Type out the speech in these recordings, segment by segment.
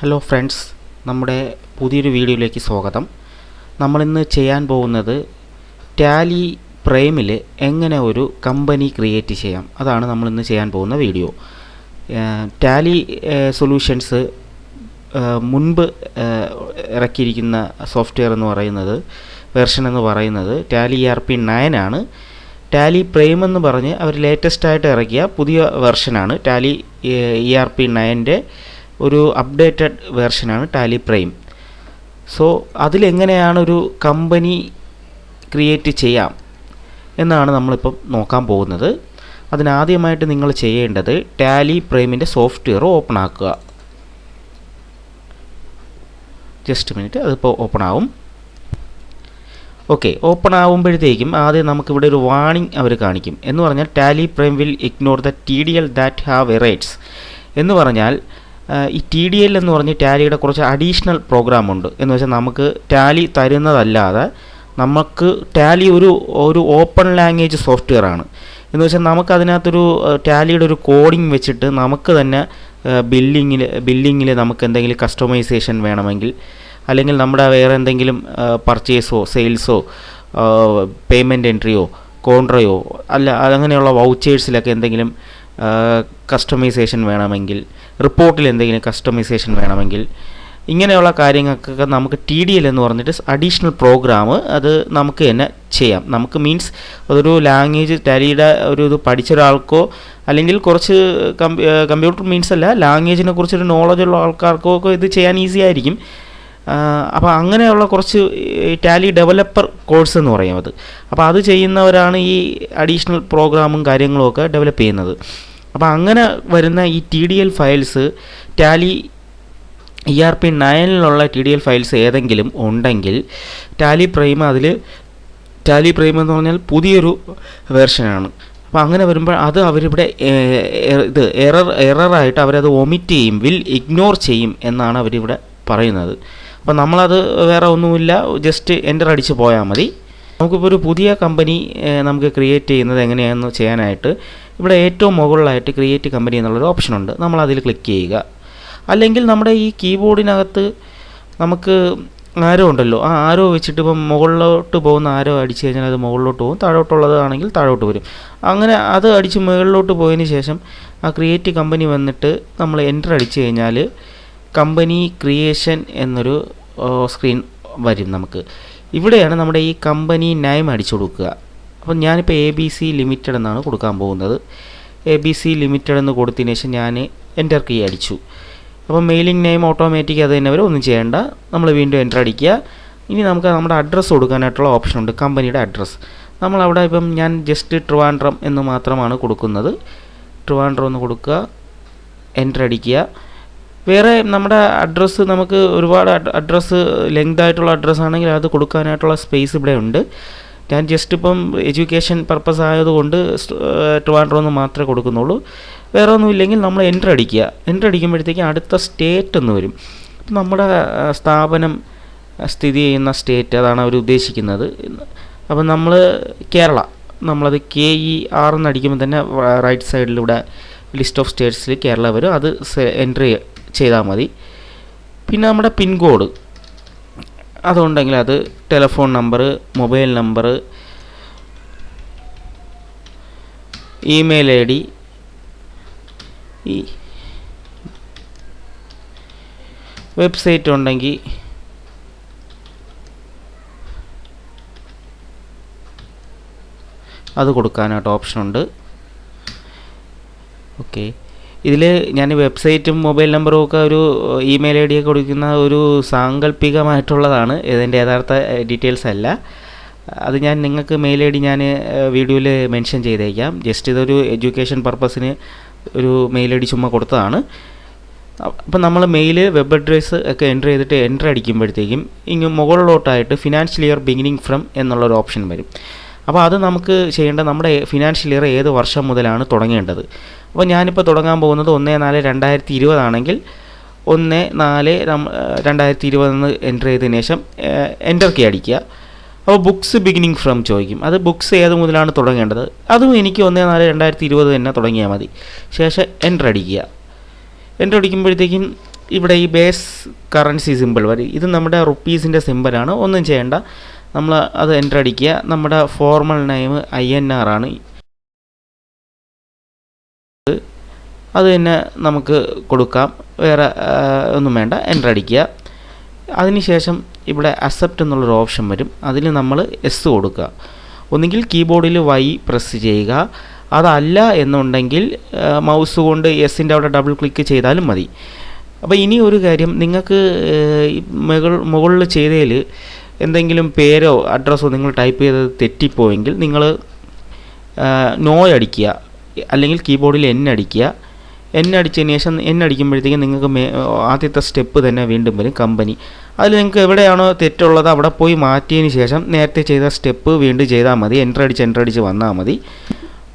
Hello friends, നമ്മുടെ പുതിയൊരു വീഡിയോയിലേക്ക് സ്വാഗതം. നമ്മളിന്ന് ചെയ്യാൻ പോകുന്നത് ടാലി പ്രൈമിൽ എങ്ങനെ ഒരു കമ്പനി ക്രിയേറ്റ് ചെയ്യാം, അതാണ് നമ്മളിന്ന് ചെയ്യാൻ പോകുന്ന വീഡിയോ. ടാലി സൊല്യൂഷൻസ് മുൻപ് ഇറക്കിയിരിക്കുന്ന സോഫ്റ്റ്വെയർ എന്ന് പറയുന്നത്, വെർഷൻ എന്ന് പറയുന്നത് ടാലി ERP 9 ആണ്. ടാലി പ്രൈം എന്ന് പറഞ്ഞ് അവർ ലേറ്റസ്റ്റായിട്ട് ഇറക്കിയ പുതിയ വെർഷനാണ് ടാലി ERP 9-ൻ്റെ ഒരു അപ്ഡേറ്റഡ് വെർഷനാണ് ടാലി പ്രൈം. സോ അതിലെങ്ങനെയാണ് ഒരു കമ്പനി ക്രിയേറ്റ് ചെയ്യാം എന്നാണ് നമ്മളിപ്പം നോക്കാൻ പോകുന്നത്. അതിനാദ്യമായിട്ട് നിങ്ങൾ ചെയ്യേണ്ടത് ടാലി പ്രൈമിൻ്റെ സോഫ്റ്റ്വെയർ ഓപ്പൺ ആക്കുക. ജസ്റ്റ് മിനിറ്റ്, അതിപ്പോൾ ഓപ്പൺ ആവും. ഓക്കെ, ഓപ്പൺ ആകുമ്പോഴത്തേക്കും ആദ്യം നമുക്കിവിടെ ഒരു വാർണിംഗ് അവർ കാണിക്കും. എന്ന് പറഞ്ഞാൽ Tally prime will ignore the TDL that have errors എന്ന് പറഞ്ഞാൽ ഈ TDL എന്ന് പറഞ്ഞ് ടാലിയുടെ കുറച്ച് അഡീഷണൽ പ്രോഗ്രാമുണ്ട്. എന്ന് വെച്ചാൽ നമുക്ക് ടാലി തരുന്നതല്ലാതെ നമുക്ക് ടാലി ഒരു ഓപ്പൺ ലാംഗ്വേജ് സോഫ്റ്റ്വെയർ ആണ്. എന്ന് വെച്ചാൽ നമുക്ക് അതിനകത്തൊരു ടാലിയുടെ ഒരു കോഡിങ് വെച്ചിട്ട് നമുക്ക് തന്നെ ബില്ലിങ്ങിൽ നമുക്ക് എന്തെങ്കിലും കസ്റ്റമൈസേഷൻ വേണമെങ്കിൽ, അല്ലെങ്കിൽ നമ്മുടെ വേറെ എന്തെങ്കിലും പർച്ചേസോ സെയിൽസോ പേയ്മെൻറ്റ് എൻട്രിയോ കോൺട്രയോ അങ്ങനെയുള്ള വൗച്ചേഴ്സിലൊക്കെ എന്തെങ്കിലും കസ്റ്റമൈസേഷൻ വേണമെങ്കിൽ, റിപ്പോർട്ടിൽ എന്തെങ്കിലും കസ്റ്റമൈസേഷൻ വേണമെങ്കിൽ, ഇങ്ങനെയുള്ള കാര്യങ്ങൾക്കൊക്കെ നമുക്ക് TDL എന്ന് പറഞ്ഞിട്ട് അഡീഷണൽ പ്രോഗ്രാം അത് നമുക്ക് തന്നെ ചെയ്യാം. നമുക്ക് മീൻസ് അതൊരു ലാംഗ്വേജ് ടാലിയുടെ ഇത് പഠിച്ച ഒരാൾക്കോ അല്ലെങ്കിൽ കുറച്ച് കമ്പ്യൂട്ടർ മീൻസ് അല്ല, ലാംഗ്വേജിനെ കുറിച്ചൊരു നോളജുള്ള ആൾക്കാർക്കോ ഒക്കെ ഇത് ചെയ്യാൻ ഈസി ആയിരിക്കും. അപ്പോൾ അങ്ങനെയുള്ള കുറച്ച് ടാലി ഡെവലപ്പർ കോഴ്സ് എന്ന് പറയും അത്. അപ്പോൾ അത് ചെയ്യുന്നവരാണ് ഈ അഡീഷണൽ പ്രോഗ്രാമും കാര്യങ്ങളും ഒക്കെ ഡെവലപ്പ് ചെയ്യുന്നത്. അപ്പോൾ അങ്ങനെ വരുന്ന ഈ TDL files, Tally ERP 9-ലുള്ള TDL files ഏതെങ്കിലും ഉണ്ടെങ്കിൽ ടാലി പ്രൈം എന്ന് പറഞ്ഞാൽ പുതിയൊരു വെർഷനാണ്. അപ്പോൾ അങ്ങനെ വരുമ്പോൾ അത് അവരിവിടെ എററായിട്ട് അവരത് ഒമിറ്റ് ചെയ്യും, വിൽ ഇഗ്നോർ ചെയ്യും എന്നാണ് അവരിവിടെ പറയുന്നത്. അപ്പോൾ നമ്മളത് വേറെ ഒന്നുമില്ല, ജസ്റ്റ് എൻ്റർ അടിച്ച് പോയാൽ മതി. നമുക്കിപ്പോൾ ഒരു പുതിയ കമ്പനി നമുക്ക് ക്രിയേറ്റ് ചെയ്യുന്നത് എങ്ങനെയാണെന്ന് ചെയ്യാനായിട്ട് ഇവിടെ ഏറ്റവും മുകളിലായിട്ട് ക്രിയേറ്റ് കമ്പനി എന്നുള്ളൊരു ഓപ്ഷനുണ്ട്. നമ്മളതിൽ ക്ലിക്ക് ചെയ്യുക. അല്ലെങ്കിൽ നമ്മുടെ ഈ കീബോർഡിനകത്ത് നമുക്ക് ആരോ ഉണ്ടല്ലോ, ആ ആരോ വെച്ചിട്ട് ഇപ്പം മുകളിലോട്ട് പോകുന്ന ആരോ അടിച്ചു കഴിഞ്ഞാൽ അത് മുകളിലോട്ട് പോകും, താഴോട്ടുള്ളതാണെങ്കിൽ താഴോട്ട് വരും. അങ്ങനെ അത് അടിച്ച് മുകളിലോട്ട് പോയതിന് ശേഷം ആ ക്രിയേറ്റ് കമ്പനി വന്നിട്ട് നമ്മൾ എൻ്റർ അടിച്ചു കഴിഞ്ഞാൽ കമ്പനി ക്രിയേഷൻ എന്നൊരു സ്ക്രീൻ വരും. നമുക്ക് ഇവിടെയാണ് നമ്മുടെ ഈ കമ്പനി നെയിം അടിച്ചു കൊടുക്കുക. അപ്പം ഞാനിപ്പോൾ ABC ലിമിറ്റഡ് എന്നാണ് കൊടുക്കാൻ പോകുന്നത്. ABC ലിമിറ്റഡ് എന്ന് കൊടുത്തതിന് ശേഷം ഞാൻ എൻ്റർ കീ അടിച്ചു. അപ്പോൾ മെയിലിംഗ് നെയിം ഓട്ടോമാറ്റിക് അത് തന്നെ വരെ ഒന്നും ചെയ്യേണ്ട, നമ്മൾ വീണ്ടും എൻ്റർ അടിക്കുക. ഇനി നമുക്ക് നമ്മുടെ അഡ്രസ്സ് കൊടുക്കാനായിട്ടുള്ള ഓപ്ഷനുണ്ട്, കമ്പനിയുടെ അഡ്രസ്സ്. നമ്മളവിടെ ഇപ്പം ഞാൻ ജസ്റ്റ് ട്രിവാൻഡ്രം എന്ന് മാത്രമാണ് കൊടുക്കുന്നത്. ട്രിവാൻഡ്രം എന്ന് കൊടുക്കുക, എൻ്റർ അടിക്കുക. വേറെ നമ്മുടെ അഡ്രസ്സ് നമുക്ക് ഒരുപാട് അഡ്രസ്സ് ലെങ്ത് ആയിട്ടുള്ള അഡ്രസ്സാണെങ്കിൽ അത് കൊടുക്കാനായിട്ടുള്ള സ്പേസ് ഇവിടെ ഉണ്ട്. ഞാൻ ജസ്റ്റ് ഇപ്പം എഡ്യൂക്കേഷൻ പർപ്പസ് ആയതുകൊണ്ട് ട്രിവാൻഡ്രം എന്ന് മാത്രമേ കൊടുക്കുന്നുള്ളൂ. വേറെ ഒന്നുമില്ലെങ്കിൽ നമ്മൾ എൻ്റർ അടിക്കുക. എൻ്റർ അടിക്കുമ്പോഴത്തേക്കും അടുത്ത സ്റ്റേറ്റ് എന്ന് വരും. നമ്മുടെ സ്ഥാപനം സ്ഥിതി ചെയ്യുന്ന സ്റ്റേറ്റ്, അതാണ് അവർ ഉദ്ദേശിക്കുന്നത്. അപ്പം നമ്മൾ കേരള, നമ്മളത് KER എന്ന് അടിക്കുമ്പോൾ തന്നെ റൈറ്റ് സൈഡിലൂടെ ലിസ്റ്റ് ഓഫ് സ്റ്റേറ്റ്സിൽ കേരള വരും. അത് എൻ്റർ ചെയ്താൽ മതി. പിന്നെ നമ്മുടെ പിൻകോഡ് അതുണ്ടെങ്കിൽ അത്, telephone number, mobile number, email ID, ഈ വെബ്സൈറ്റ് ഉണ്ടെങ്കിൽ അത് കൊടുക്കാനായിട്ട് ഓപ്ഷനുണ്ട്. ഓക്കെ, ഇതിൽ ഞാൻ വെബ്സൈറ്റും മൊബൈൽ നമ്പറും ഒക്കെ ഒരു ഇമെയിൽ ID ഒക്കെ കൊടുക്കുന്ന ഒരു സാങ്കല്പികമായിട്ടുള്ളതാണ്, ഇതിൻ്റെ യഥാർത്ഥ ഡീറ്റെയിൽസ് അല്ല. അത് ഞാൻ നിങ്ങൾക്ക് മെയിൽ ID ഞാൻ വീഡിയോയിൽ മെൻഷൻ ചെയ്തേക്കാം. ജസ്റ്റ് ഇതൊരു എഡ്യൂക്കേഷൻ പർപ്പസിന് ഒരു മെയിൽ ID ചുമ്മാ കൊടുത്തതാണ്. അപ്പം നമ്മൾ മെയിൽ, വെബ് അഡ്രസ്സ് ഒക്കെ എൻ്റർ അടിക്കുമ്പോഴത്തേക്കും ഇങ്ങ് മുകളിലോട്ടായിട്ട് ഫിനാൻഷ്യൽ ഇയർ ബിഗിനിങ് ഫ്രം എന്നുള്ളൊരു ഓപ്ഷൻ വരും. അപ്പോൾ അത് നമുക്ക് ചെയ്യേണ്ട നമ്മുടെ ഫിനാൻഷ്യൽ ഇയർ ഏത് വർഷം മുതലാണ് തുടങ്ങേണ്ടത്. അപ്പോൾ ഞാനിപ്പോൾ തുടങ്ങാൻ പോകുന്നത് 1/4/2020 ആണെങ്കിൽ 1/4/2020 എന്ന് എൻ്റർ ചെയ്തതിന് ശേഷം എൻ്റർ കീ അടിക്കുക. അപ്പോൾ ബുക്സ് ബിഗിനിങ് ഫ്രം ചോദിക്കും. അത് ബുക്സ് ഏത് മുതലാണ് തുടങ്ങേണ്ടത്, അതും എനിക്ക് 1/4/2020 തന്നെ തുടങ്ങിയാൽ മതി. ശേഷം എൻ്റർ അടിക്കുക. എൻ്റർ അടിക്കുമ്പോഴത്തേക്കും ഇവിടെ ഈ ബേസ് കറൻസി സിമ്പിൾ വരും. ഇത് നമ്മുടെ റുപ്പീസിൻ്റെ സിമ്പിളാണ്. ഒന്നും ചെയ്യേണ്ട, നമ്മൾ അത് എൻ്റർ അടിക്കുക. നമ്മുടെ ഫോർമൽ നെയിം INR ആണ്. അത് തന്നെ നമുക്ക് കൊടുക്കാം, വേറെ ഒന്നും വേണ്ട. എൻ്റർ അടിക്കുക. അതിനുശേഷം ഇവിടെ അക്സെപ്റ്റ് എന്നുള്ളൊരു ഓപ്ഷൻ വരും. അതിൽ നമ്മൾ എസ് കൊടുക്കുക. ഒന്നുകിൽ കീബോർഡിൽ Y പ്രസ് ചെയ്യുക, അതല്ല എന്നുണ്ടെങ്കിൽ മൗസ് കൊണ്ട് എസിൻ്റെ അവിടെ ഡബിൾ ക്ലിക്ക് ചെയ്താലും മതി. അപ്പോൾ ഇനി ഒരു കാര്യം, നിങ്ങൾക്ക് മുകളിൽ ചെയ്തതിൽ എന്തെങ്കിലും പേരോ അഡ്രസ്സോ നിങ്ങൾ ടൈപ്പ് ചെയ്തത് തെറ്റിപ്പോയെങ്കിൽ നിങ്ങൾ നോ അടിക്കുക, അല്ലെങ്കിൽ കീബോർഡിൽ N അടിക്കുക. N അടിച്ചതിന് ശേഷം N അടിക്കുമ്പോഴത്തേക്കും നിങ്ങൾക്ക് ആദ്യത്തെ സ്റ്റെപ്പ് തന്നെ വീണ്ടും വരും, കമ്പനി. അതിൽ നിങ്ങൾക്ക് എവിടെയാണോ തെറ്റുള്ളത് അവിടെ പോയി മാറ്റിയതിന് ശേഷം നേരത്തെ ചെയ്ത സ്റ്റെപ്പ് വീണ്ടും ചെയ്താൽ മതി. എൻ്റർ അടിച്ച് വന്നാൽ മതി.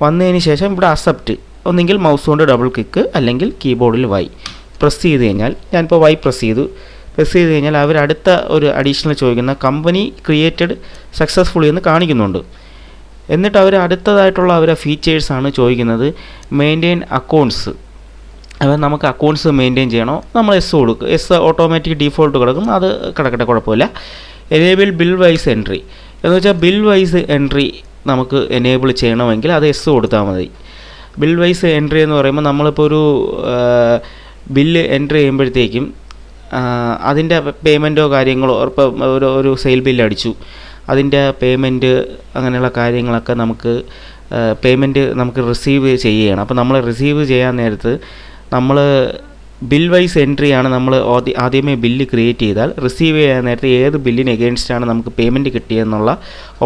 വന്നതിന് ശേഷം ഇവിടെ അക്സെപ്റ്റ്, ഒന്നെങ്കിൽ മൗസ് കൊണ്ട് ഡബിൾ ക്ലിക്ക്, അല്ലെങ്കിൽ കീബോർഡിൽ Y പ്രസ് ചെയ്ത് കഴിഞ്ഞാൽ, ഞാനിപ്പോൾ Y പ്രസ് ചെയ്ത് കഴിഞ്ഞാൽ അവർ അടുത്ത ഒരു അഡീഷണൽ ചോദിക്കുന്ന കമ്പനി ക്രിയേറ്റഡ് സക്സസ്ഫുള്ളി എന്ന് കാണിക്കുന്നുണ്ട്. എന്നിട്ട് അവർ അടുത്തതായിട്ടുള്ള അവരെ ഫീച്ചേഴ്സാണ് ചോദിക്കുന്നത്. Maintain accounts. അപ്പോൾ നമുക്ക് അക്കൗണ്ട്സ് മെയിൻറ്റെയിൻ ചെയ്യണോ, നമ്മൾ എസ് കൊടുക്കും. എസ് ഓട്ടോമാറ്റിക് ഡീഫോൾട്ട് കിടക്കും, അത് കിടക്കട്ടെ, കുഴപ്പമില്ല. എനേബിൾ ബിൽ വൈസ് എൻട്രി എന്ന് വെച്ചാൽ ബിൽ വൈസ് എൻട്രി നമുക്ക് എനേബിൾ ചെയ്യണമെങ്കിൽ അത് എസ് കൊടുത്താൽ മതി. ബിൽ വൈസ് എൻട്രി എന്ന് പറയുമ്പോൾ നമ്മളിപ്പോൾ ഒരു ബില്ല് എൻട്രി ചെയ്യുമ്പോഴത്തേക്കും അതിൻ്റെ പേയ്മെൻറ്റോ കാര്യങ്ങളോ, ഇപ്പോൾ ഒരു സെയിൽ ബില്ല് അടിച്ചു, അതിൻ്റെ പേയ്മെൻറ്റ് അങ്ങനെയുള്ള കാര്യങ്ങളൊക്കെ നമുക്ക് പേയ്മെൻറ്റ് നമുക്ക് റിസീവ് ചെയ്യുകയാണ്. അപ്പോൾ നമ്മൾ റിസീവ് ചെയ്യാൻ നേരത്ത് നമ്മൾ ബിൽ വൈസ് എൻട്രിയാണ് നമ്മൾ ആദ്യമേ ബില്ല് ക്രിയേറ്റ് ചെയ്താൽ റിസീവ് ചെയ്യാൻ നേരത്തെ ഏത് ബില്ലിന് എഗെയിൻസ്റ്റാണ് നമുക്ക് പേയ്മെൻറ്റ് കിട്ടിയെന്നുള്ള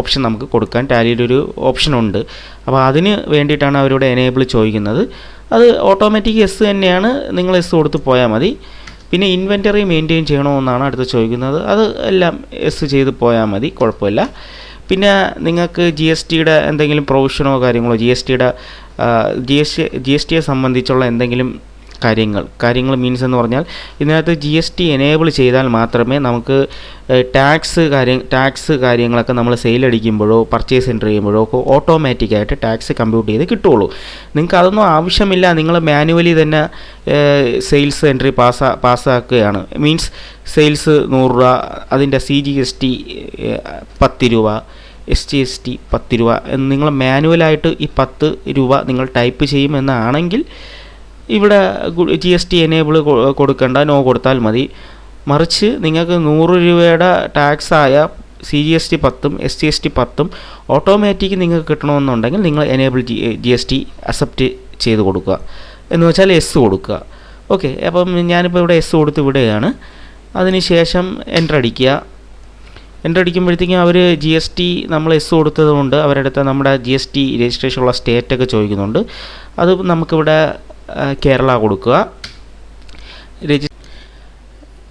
ഓപ്ഷൻ നമുക്ക് കൊടുക്കാൻ ടാലിയിലൊരു ഓപ്ഷനുണ്ട്. അപ്പോൾ അതിന് വേണ്ടിയിട്ടാണ് അവരോട് എനേബിൾ ചോദിക്കുന്നത്. അത് ഓട്ടോമാറ്റിക് എസ് തന്നെയാണ്, നിങ്ങൾ എസ് കൊടുത്ത് പോയാൽ മതി. പിന്നെ ഇൻവെൻറ്ററി മെയിൻറ്റെയിൻ ചെയ്യണമെന്നാണ് അടുത്ത് ചോദിക്കുന്നത്. അത് എല്ലാം എസ് ചെയ്ത് പോയാൽ മതി, കുഴപ്പമില്ല. പിന്നെ നിങ്ങൾക്ക് GSTയുടെ എന്തെങ്കിലും പ്രൊവിഷനോ കാര്യങ്ങളോ, GSTയെ സംബന്ധിച്ചുള്ള എന്തെങ്കിലും കാര്യങ്ങൾ മീൻസ് എന്ന് പറഞ്ഞാൽ ഇതിനകത്ത് GST എനേബിൾ ചെയ്താൽ മാത്രമേ നമുക്ക് ടാക്സ് കാര്യങ്ങളൊക്കെ നമ്മൾ സെയിൽ അടിക്കുമ്പോഴോ പർച്ചേസ് എൻട്രി ചെയ്യുമ്പോഴോ ഒക്കെ ഓട്ടോമാറ്റിക്കായിട്ട് ടാക്സ് കമ്പ്യൂട്ട് ചെയ്ത് കിട്ടുള്ളൂ. നിങ്ങൾക്ക് അതൊന്നും ആവശ്യമില്ല, നിങ്ങൾ മാനുവലി തന്നെ സെയിൽസ് എൻട്രി പാസ്സാക്കുകയാണ്. മീൻസ് സെയിൽസ് 100 രൂപ, അതിൻ്റെ CGST 10 രൂപ, SGST 10 രൂപ എന്ന് നിങ്ങൾ മാനുവലായിട്ട് ഈ 10 രൂപ നിങ്ങൾ ടൈപ്പ് ചെയ്യുമെന്നാണെങ്കിൽ ഇവിടെ GST എനേബിൾ കൊടുക്കേണ്ട, നോ കൊടുത്താൽ മതി. മറിച്ച് നിങ്ങൾക്ക് 100 രൂപയുടെ ടാക്സായ CGST 10ഉം SGST 10ഉം ഓട്ടോമാറ്റിക് നിങ്ങൾക്ക് കിട്ടണമെന്നുണ്ടെങ്കിൽ നിങ്ങൾ എനേബിൾ GST അക്സെപ്റ്റ് ചെയ്ത് കൊടുക്കുക, എന്ന് വെച്ചാൽ എസ് കൊടുക്കുക. ഓക്കെ, അപ്പം ഞാനിപ്പോൾ ഇവിടെ എസ് കൊടുത്ത് വിടുകയാണ്. അതിനുശേഷം എൻ്റർ അടിക്കുക. എൻ്റർ അടിക്കുമ്പോഴത്തേക്കും അവർ GST നമ്മൾ എസ് കൊടുത്തത് കൊണ്ട് അവരുടെ നമ്മുടെ GST രജിസ്ട്രേഷനുള്ള സ്റ്റേറ്റൊക്കെ ചോദിക്കുന്നുണ്ട്. അത് നമുക്കിവിടെ കേരള കൊടുക്കുക.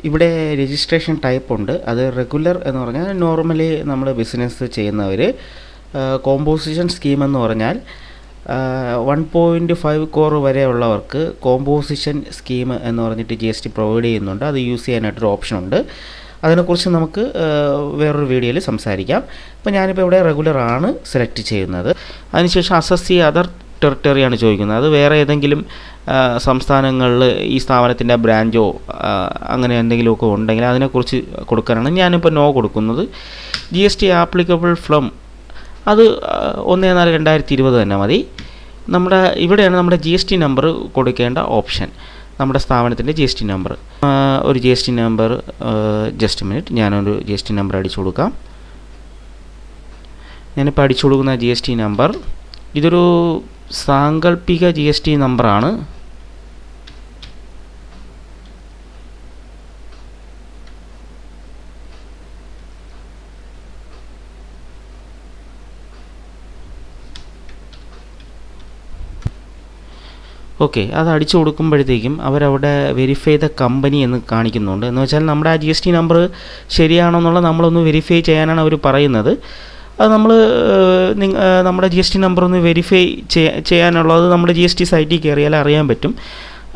ഇവിടെ രജിസ്ട്രേഷൻ ടൈപ്പ് ഉണ്ട്, അത് റെഗുലർ എന്ന് പറഞ്ഞാൽ നോർമലി നമ്മൾ ബിസിനസ് ചെയ്യുന്നവർ. കോമ്പോസിഷൻ സ്കീം എന്ന് പറഞ്ഞാൽ 1.5 കോർ വരെ ഉള്ളവർക്ക് കോമ്പോസിഷൻ സ്കീം എന്ന് പറഞ്ഞിട്ട് GST പ്രൊവൈഡ് ചെയ്യുന്നുണ്ട്. അത് യൂസ് ചെയ്യാനായിട്ടൊരു ഓപ്ഷൻ ഉണ്ട്. അതിനെക്കുറിച്ച് നമുക്ക് വേറൊരു വീഡിയോയിൽ സംസാരിക്കാം. ഇപ്പോൾ ഞാനിപ്പോൾ ഇവിടെ റെഗുലർ ആണ് സെലക്ട് ചെയ്യുന്നത്. അതിനുശേഷം അസസ് അതർ ടെറിട്ടറിയാണ് ചോദിക്കുന്നത്. അത് വേറെ ഏതെങ്കിലും സംസ്ഥാനങ്ങളിൽ ഈ സ്ഥാപനത്തിൻ്റെ ബ്രാഞ്ചോ അങ്ങനെ എന്തെങ്കിലുമൊക്കെ ഉണ്ടെങ്കിൽ അതിനെക്കുറിച്ച് കൊടുക്കാനാണ് ഞാനിപ്പോൾ നോ കൊടുക്കുന്നത്. GST ആപ്ലിക്കബിൾ ഫ്രം അത് 1/4/2020 തന്നെ മതി. ഇവിടെയാണ് നമ്മുടെ GST നമ്പർ കൊടുക്കേണ്ട ഓപ്ഷൻ, നമ്മുടെ സ്ഥാപനത്തിൻ്റെ GST നമ്പർ. ഒരു GST നമ്പർ, ജസ്റ്റ് മിനിറ്റ്, ഞാനൊരു GST നമ്പർ അടിച്ചു കൊടുക്കാം. ഞാനിപ്പോൾ അടിച്ചു കൊടുക്കുന്ന GST നമ്പർ ഇതൊരു സാങ്കല്പിക GST നമ്പറാണ്. ഓക്കെ, അത് അടിച്ചു കൊടുക്കുമ്പോഴത്തേക്കും അവരവിടെ വെരിഫൈ ദ കമ്പനി എന്ന് കാണിക്കുന്നുണ്ട്. എന്ന് വെച്ചാൽ നമ്മുടെ ആ GST നമ്പർ ശരിയാണോ എന്നുള്ളത് നമ്മളൊന്ന് വെരിഫൈ ചെയ്യാനാണ് അവർ പറയുന്നത്. അത് നമ്മുടെ GST നമ്പർ ഒന്ന് വെരിഫൈ ചെയ്യാനുള്ളത് നമ്മുടെ GST സൈറ്റിൽ കയറിയാൽ അറിയാൻ പറ്റും,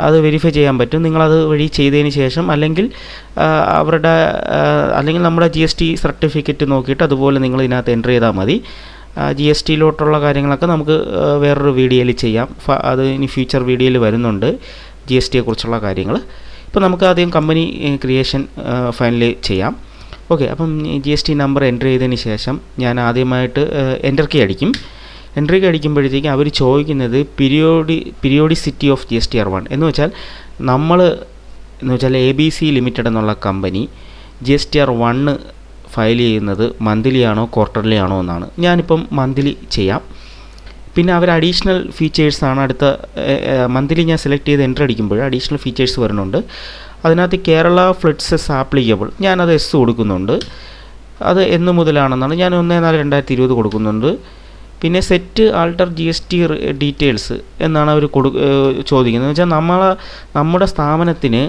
അത് വെരിഫൈ ചെയ്യാൻ പറ്റും. നിങ്ങളത് വഴി ചെയ്തതിന് ശേഷം അല്ലെങ്കിൽ നമ്മുടെ GST സർട്ടിഫിക്കറ്റ് നോക്കിയിട്ട് അതുപോലെ നിങ്ങൾ ഇതിനകത്ത് എൻ്റർ ചെയ്താൽ മതി. GSTയിലോട്ടുള്ള കാര്യങ്ങളൊക്കെ നമുക്ക് വേറൊരു വീഡിയോയിൽ ചെയ്യാം. അത് ഇനി ഫ്യൂച്ചർ വീഡിയോയിൽ വരുന്നുണ്ട് GSTയെക്കുറിച്ചുള്ള കാര്യങ്ങൾ. അപ്പോൾ നമുക്ക് ആദ്യം കമ്പനി ക്രിയേഷൻ ഫൈനൽ ചെയ്യാം. ഓക്കെ, അപ്പം GST നമ്പർ എൻ്റർ ചെയ്തതിന് ശേഷം ഞാൻ ആദ്യമായിട്ട് എൻ്റർ കീ അടിക്കും. എൻ്റർ കീ അടിക്കുമ്പോഴത്തേക്കും അവർ ചോദിക്കുന്നത് പീരിയോഡിസിറ്റി ഓഫ് GSTR1 എന്ന് വെച്ചാൽ ABC ലിമിറ്റഡ് എന്നുള്ള കമ്പനി GSTR1 ഫയൽ ചെയ്യുന്നത് മന്ത്ലി ആണോ ക്വാർട്ടർലി ആണോ എന്നാണ്. ഞാനിപ്പം മന്ത്ലി ചെയ്യാം. പിന്നെ അവർ അഡീഷണൽ ഫീച്ചേഴ്സാണ് അടുത്ത മന്ത്ലി ഞാൻ സെലക്ട് ചെയ്ത് എൻ്റർ അടിക്കുമ്പോൾ അഡീഷണൽ ഫീച്ചേഴ്സ് വരുന്നുണ്ട്. അതിനകത്ത് കേരള ഫ്ലഡ്സസ് ആപ്ലിക്കബിൾ, ഞാനത് എസ് കൊടുക്കുന്നുണ്ട്. അത് എന്ന് മുതലാണെന്നാണ്, ഞാൻ 1/4/2020 കൊടുക്കുന്നുണ്ട്. പിന്നെ സെറ്റ് ആൾട്ടർ GST ഡീറ്റെയിൽസ് എന്നാണ് അവർ ചോദിക്കുന്നത്. എന്ന് വെച്ചാൽ നമ്മുടെ സ്ഥാപനത്തിന്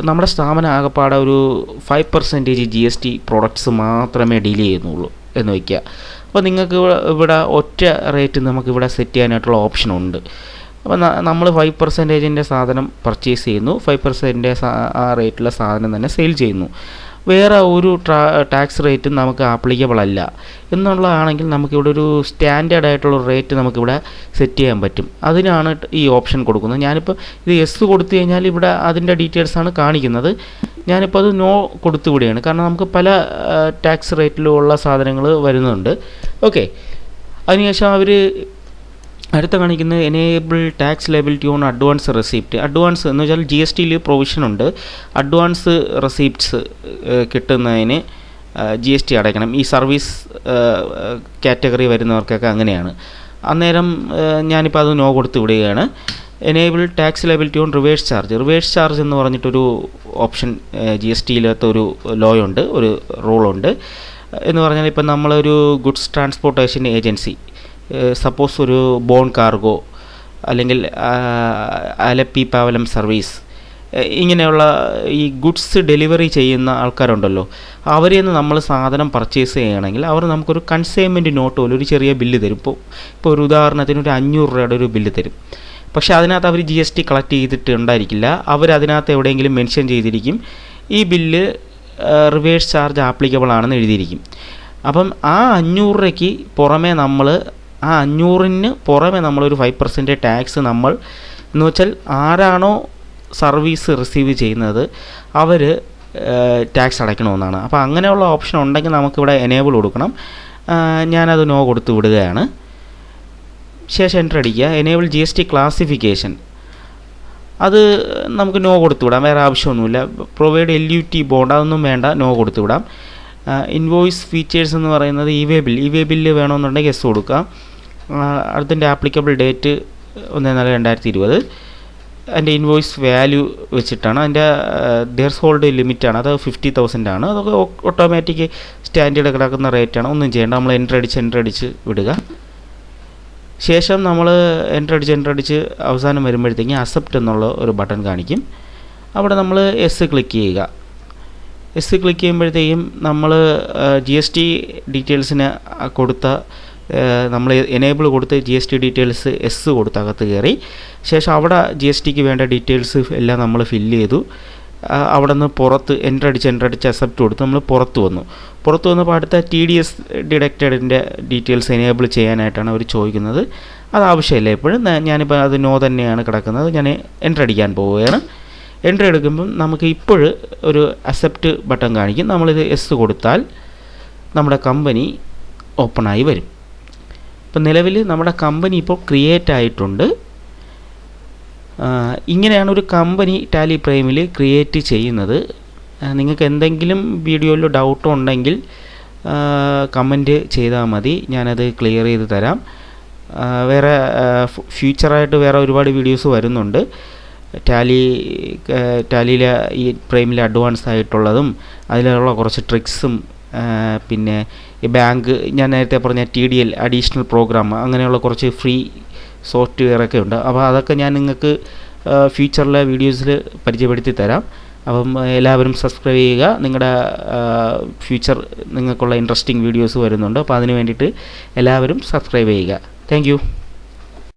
നമ്മുടെ സ്ഥാപനം ആകെപ്പാടെ ഒരു 5% GST പ്രോഡക്ട്സ് മാത്രമേ ഡീൽ ചെയ്യുന്നുള്ളൂ എന്ന് വയ്ക്കുക. അപ്പോൾ നിങ്ങൾക്ക് ഇവിടെ ഒറ്റ റേറ്റ് നമുക്കിവിടെ സെറ്റ് ചെയ്യാനായിട്ടുള്ള ഓപ്ഷനുണ്ട്. അപ്പോൾ നമ്മൾ 5% സാധനം പർച്ചേസ് ചെയ്യുന്നു, 5% ആ റേറ്റിലെ സാധനം തന്നെ സെയിൽ ചെയ്യുന്നു. വേറെ ഒരു ടാക്സ് റേറ്റും നമുക്ക് ആപ്ലിക്കബിൾ അല്ല എന്നുള്ളതാണെങ്കിൽ നമുക്കിവിടെ ഒരു സ്റ്റാൻഡേർഡ് ആയിട്ടുള്ള റേറ്റ് നമുക്കിവിടെ സെറ്റ് ചെയ്യാൻ പറ്റും. അതിനാണ് ഈ ഓപ്ഷൻ കൊടുക്കുന്നത്. ഞാനിപ്പോൾ ഇത് എസ് കൊടുത്തു കഴിഞ്ഞാൽ ഇവിടെ അതിൻ്റെ ഡീറ്റെയിൽസാണ് കാണിക്കുന്നത്. ഞാനിപ്പോൾ അത് നോ കൊടുത്തു വിടുകയാണ്, കാരണം നമുക്ക് പല ടാക്സ് റേറ്റിലുള്ള സാധനങ്ങൾ വരുന്നുണ്ട്. ഓക്കെ, അതിനുശേഷം അവർ അടുത്ത കാണിക്കുന്നത് enable tax liability on advance receipt. Advance എന്ന് വെച്ചാൽ GSTയിൽ പ്രൊവിഷനുണ്ട്, അഡ്വാൻസ് റെസിപ്റ്റ്സ് കിട്ടുന്നതിന് GST അടയ്ക്കണം. ഈ സർവീസ് കാറ്റഗറി വരുന്നവർക്കൊക്കെ അങ്ങനെയാണ്. അന്നേരം ഞാനിപ്പോൾ അത് നോ കൊടുത്ത് വിടുകയാണ്. Enable tax liability on reverse charge എന്ന് പറഞ്ഞിട്ടൊരു ഓപ്ഷൻ GSTയിലത്തെ ഒരു ലോയുണ്ട്, ഒരു റൂളുണ്ട്. എന്ന് പറഞ്ഞാൽ ഇപ്പം നമ്മളൊരു ഗുഡ്സ് ട്രാൻസ്പോർട്ടേഷൻ ഏജൻസി, സപ്പോസ് ഒരു ബോൺ കാർഗോ അല്ലെങ്കിൽ അലപ്പി പാവലം സർവീസ്, ഇങ്ങനെയുള്ള ഈ ഗുഡ്സ് ഡെലിവറി ചെയ്യുന്ന ആൾക്കാരുണ്ടല്ലോ, അവരിൽ നിന്ന് നമ്മൾ സാധനം പർച്ചേസ് ചെയ്യുകയാണെങ്കിൽ അവർ നമുക്കൊരു കൺസൈൻമെൻറ്റ് നോട്ട് പോലെ ഒരു ചെറിയ ബില്ല് തരും. ഇപ്പോൾ ഒരു ഉദാഹരണത്തിന് ഒരു 500 രൂപയുടെ ഒരു ബില്ല് തരും. പക്ഷേ അതിനകത്ത് അവർ GST കളക്ട് ചെയ്തിട്ടുണ്ടായിരിക്കില്ല. അവരതിനകത്ത് എവിടെയെങ്കിലും മെൻഷൻ ചെയ്തിരിക്കും ഈ ബില്ല് റിവേഴ്സ് ചാർജ് ആപ്ലിക്കബിൾ ആണെന്ന് എഴുതിയിരിക്കും. അപ്പം ആ 500 രൂപയ്ക്ക് പുറമേ ആ 500-ന് പുറമെ നമ്മളൊരു 5% ടാക്സ് നമ്മൾ എന്ന് വെച്ചാൽ ആരാണോ സർവീസ് റിസീവ് ചെയ്യുന്നത് അവർ ടാക്സ് അടയ്ക്കണമെന്നാണ്. അപ്പോൾ അങ്ങനെയുള്ള ഓപ്ഷൻ ഉണ്ടെങ്കിൽ നമുക്കിവിടെ എനേബിൾ കൊടുക്കണം. ഞാനത് നോ കൊടുത്ത് വിടുകയാണ്. ശേഷം എൻ്റർ അടിക്കുക. എനേബിൾ GST ക്ലാസിഫിക്കേഷൻ, അത് നമുക്ക് നോ കൊടുത്തു വിടാം, വേറെ ആവശ്യമൊന്നുമില്ല. പ്രൊവൈഡ് LUT ബോണ്ട്, അതൊന്നും വേണ്ട, നോ കൊടുത്തു വിടാം. ഇൻവോയ്സ് ഫീച്ചേഴ്സ് എന്ന് പറയുന്നത് ഇവേ ബില്ല് വേണമെന്നുണ്ടെങ്കിൽ എസ് കൊടുക്കാം. അതിൻ്റെ ആപ്ലിക്കബിൾ ഡേറ്റ് 1/4/2020. അതിൻ്റെ ഇൻവോയ്സ് വാല്യൂ വെച്ചിട്ടാണ്. അതിൻ്റെ ഡെയർസ് ഹോൾഡ് ലിമിറ്റാണ്, അത് 50,000 ആണ്. അതൊക്കെ ഓട്ടോമാറ്റിക് സ്റ്റാൻഡേർഡ് കിടക്കുന്ന റേറ്റാണ്, ഒന്നും ചെയ്യേണ്ട. നമ്മൾ എൻ്റർ അടിച്ച് വിടുക. ശേഷം നമ്മൾ എൻ്റർ അടിച്ച് അവസാനം വരുമ്പോഴത്തേക്കും അക്സെപ്റ്റ് എന്നുള്ള ഒരു ബട്ടൺ കാണിക്കും. അവിടെ നമ്മൾ എസ് ക്ലിക്ക് ചെയ്യുക. എസ് ക്ലിക്ക് ചെയ്യുമ്പോഴത്തേക്കും നമ്മൾ GST ഡീറ്റെയിൽസിന് കൊടുത്ത നമ്മൾ എനേബിൾ കൊടുത്ത് GST ഡീറ്റെയിൽസ് എസ് കൊടുത്ത് അകത്ത് കയറി. ശേഷം അവിടെ GSTക്ക് വേണ്ട ഡീറ്റെയിൽസ് എല്ലാം നമ്മൾ ഫില്ല് ചെയ്തു. അവിടെ നിന്ന് പുറത്ത് എൻ്റർ അടിച്ച് അക്സെപ്റ്റ് കൊടുത്ത് നമ്മൾ പുറത്ത് വന്നപ്പോൾ അടുത്ത TDS ഡിഡക്റ്റഡിൻ്റെ ഡീറ്റെയിൽസ് എനേബിൾ ചെയ്യാനായിട്ടാണ് അവർ ചോദിക്കുന്നത്. അത് ആവശ്യമില്ല എപ്പോഴും. ഞാനിപ്പോൾ അത് നോ തന്നെയാണ് കിടക്കുന്നത്. ഞാൻ എൻ്റർ അടിക്കാൻ പോവുകയാണ്. എൻ്റർ എടുക്കുമ്പം നമുക്ക് ഇപ്പോൾ ഒരു അക്സെപ്റ്റ് ബട്ടൺ കാണിക്കും. നമ്മളിത് എസ് കൊടുത്താൽ നമ്മുടെ കമ്പനി ഓപ്പണായി വരും. ഇപ്പം നിലവിൽ നമ്മുടെ കമ്പനി ഇപ്പോൾ ക്രിയേറ്റ് ആയിട്ടുണ്ട്. ഇങ്ങനെയാണ് ഒരു കമ്പനി ടാലി പ്രൈമിൽ ക്രിയേറ്റ് ചെയ്യുന്നത്. നിങ്ങൾക്ക് എന്തെങ്കിലും വീഡിയോയിൽ ഡൗട്ട് ഉണ്ടെങ്കിൽ കമൻറ്റ് ചെയ്താൽ മതി, ഞാനത് ക്ലിയർ ചെയ്ത് തരാം. വേറെ ഫ്യൂച്ചറായിട്ട് വേറെ ഒരുപാട് വീഡിയോസ് വരുന്നുണ്ട്. ടാലിയിലെ ഈ പ്രൈമിൽ അഡ്വാൻസ് ആയിട്ടുള്ളതും അതിലുള്ള കുറച്ച് ട്രിക്സും പിന്നെ ഈ ബാങ്ക് ഞാൻ നേരത്തെ പറഞ്ഞ TDL അഡീഷണൽ പ്രോഗ്രാം അങ്ങനെയുള്ള കുറച്ച് ഫ്രീ സോഫ്റ്റ്വെയറൊക്കെ ഉണ്ട്. അപ്പോൾ അതൊക്കെ ഞാൻ നിങ്ങൾക്ക് ഫ്യൂച്ചറിലെ വീഡിയോസിൽ പരിചയപ്പെടുത്തി തരാം. അപ്പം എല്ലാവരും സബ്സ്ക്രൈബ് ചെയ്യുക. നിങ്ങളുടെ ഫ്യൂച്ചർ നിങ്ങൾക്കുള്ള ഇൻട്രസ്റ്റിംഗ് വീഡിയോസ് വരുന്നുണ്ട്. അപ്പോൾ അതിന് വേണ്ടിയിട്ട് എല്ലാവരും സബ്സ്ക്രൈബ് ചെയ്യുക. Thank you.